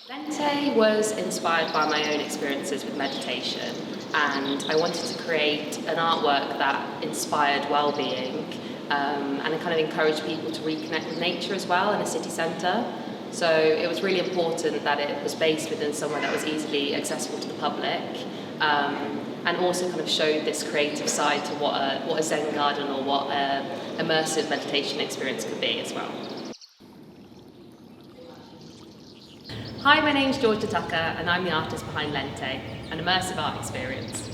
Lente was inspired by my own experiences with meditation, and I wanted to create an artwork that inspired well-being and it kind of encouraged people to reconnect with nature as well in a city centre. So it was really important that it was based within somewhere that was easily accessible to the public, and also kind of showed this creative side to what a Zen garden or what an immersive meditation experience could be as well. Hi, my name's Georgia Tucker and I'm the artist behind Lente, an immersive art experience.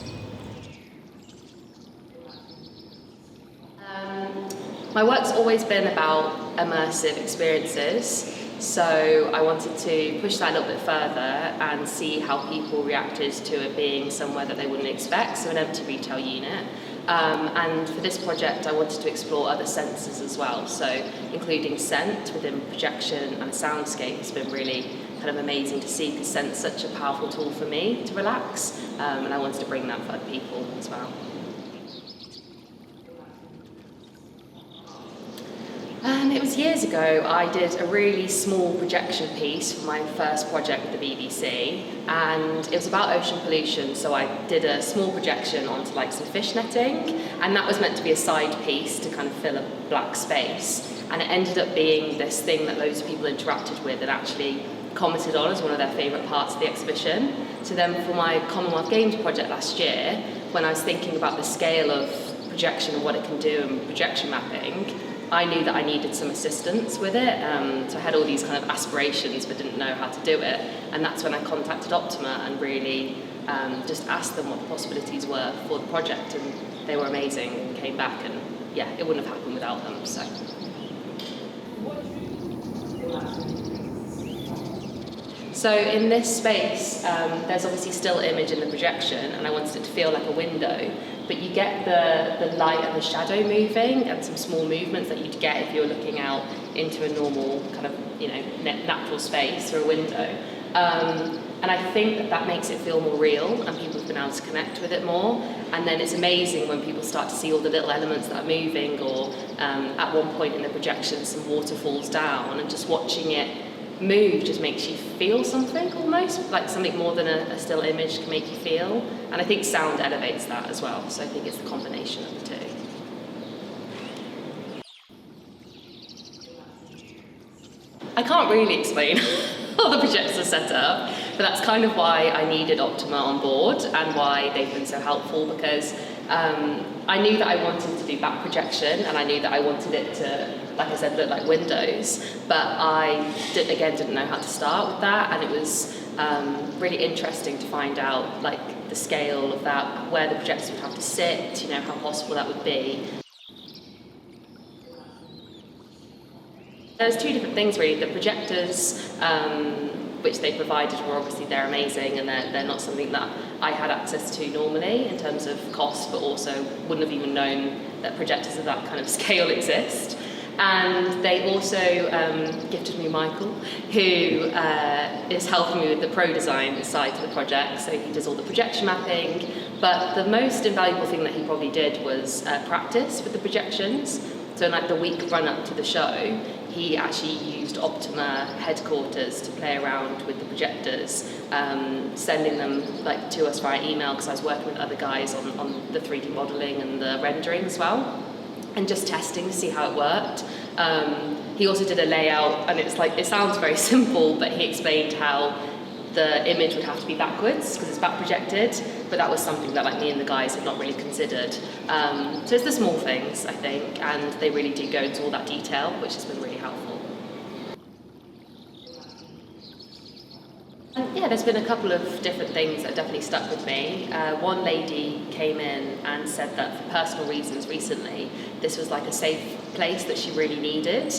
My work's always been about immersive experiences, so I wanted to push that a little bit further and see how people reacted to it being somewhere that they wouldn't expect, so an empty retail unit. And for this project I wanted to explore other senses as well, so including scent within projection and soundscape has been really kind of amazing to see, because scent's such a powerful tool for me to relax, and I wanted to bring that for other people as well. It was years ago. I did a really small projection piece for my first project with the BBC, and it was about ocean pollution, so I did a small projection onto like some fish netting, and that was meant to be a side piece to kind of fill a black space, and it ended up being this thing that loads of people interacted with and actually commented on as one of their favourite parts of the exhibition. So then for my Commonwealth Games project last year, when I was thinking about the scale of projection and what it can do and projection mapping, I knew that I needed some assistance with it, so I had all these kind of aspirations but didn't know how to do it, and that's when I contacted Optoma and really just asked them what the possibilities were for the project, and they were amazing and came back, and yeah, it wouldn't have happened without them. So in this space, there's obviously still image in the projection, and I wanted it to feel like a window, but you get the light and the shadow moving and some small movements that you'd get if you were looking out into a normal kind of, natural space through a window. And I think that makes it feel more real, and people have been able to connect with it more. And then it's amazing when people start to see all the little elements that are moving, or at one point in the projection some water falls down, and just watching it move just makes you feel something, almost like something more than a still image can make you feel. And I think sound elevates that as well, so I think it's the combination of the two. I can't really explain how the projectors are set up, but that's kind of why I needed Optoma on board and why they've been so helpful, because I knew that I wanted to do back projection, and I knew that I wanted it to, like I said, look like windows, but I didn't know how to start with that, and it was really interesting to find out like the scale of that, where the projectors would have to sit, how possible that would be. There's two different things really. The projectors, which they provided, they're amazing, and they're not something that I had access to normally in terms of cost, but also wouldn't have even known that projectors of that kind of scale exist. And they also gifted me Michael, who is helping me with the pro design side to the project, so he does all the projection mapping, but the most invaluable thing that he probably did was practice with the projections. So in like the week run up to the show, he actually used Optoma headquarters to play around with the projectors, sending them to us via email, because I was working with other guys on the 3D modelling and the rendering as well, and just testing to see how it worked. He also did a layout, and it sounds very simple, but he explained how the image would have to be backwards because it's back projected, but that was something that me and the guys had not really considered. So it's the small things, I think, and they really do go into all that detail, which has been really helpful. Yeah, there's been a couple of different things that definitely stuck with me. One lady came in and said that for personal reasons recently, this was like a safe place that she really needed.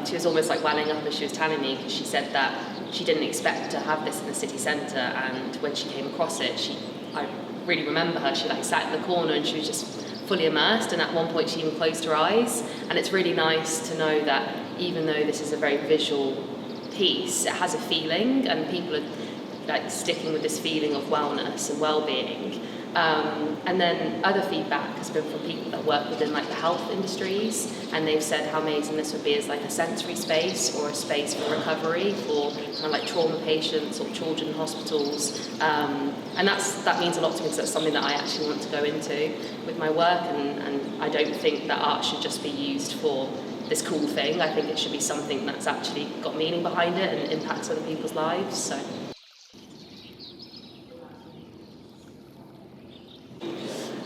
She was almost welling up as she was telling me, because she said that she didn't expect to have this in the city centre, and when she came across it, I really remember her, she sat in the corner and she was just fully immersed, and at one point she even closed her eyes. And it's really nice to know that even though this is a very visual piece, it has a feeling, and people are sticking with this feeling of wellness and well-being. And then other feedback has been from people that work within like the health industries, and they've said how amazing this would be as like a sensory space or a space for recovery for kind of like trauma patients or children in hospitals. And that means a lot to me because that's something that I actually want to go into with my work, and I don't think that art should just be used for this cool thing. I think it should be something that's actually got meaning behind it and impacts other people's lives. So.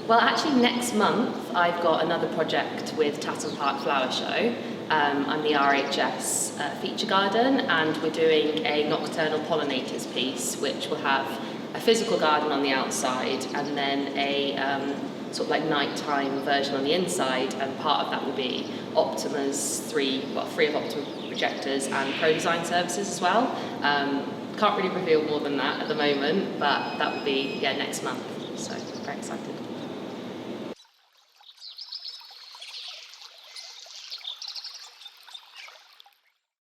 Well, actually next month I've got another project with Tatton Park Flower Show. I'm the RHS feature garden, and we're doing a nocturnal pollinators piece which will have a physical garden on the outside and then a sort of like nighttime version on the inside, and part of that will be Optoma's three of Optoma projectors and pro design services as well. Can't really reveal more than that at the moment, but that will be next month, so very excited.